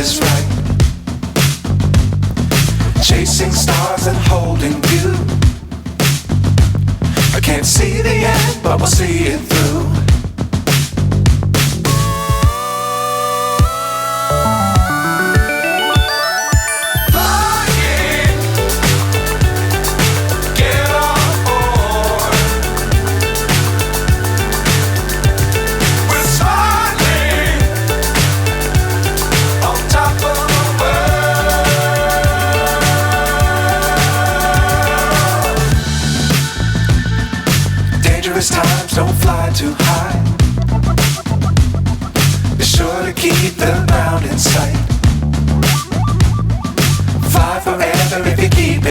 is right. Chasing stars and holding you. I can't see the end, but we'll see it through. Times don't fly too high. Be sure to keep the ground in sight. Fly forever if you keep it.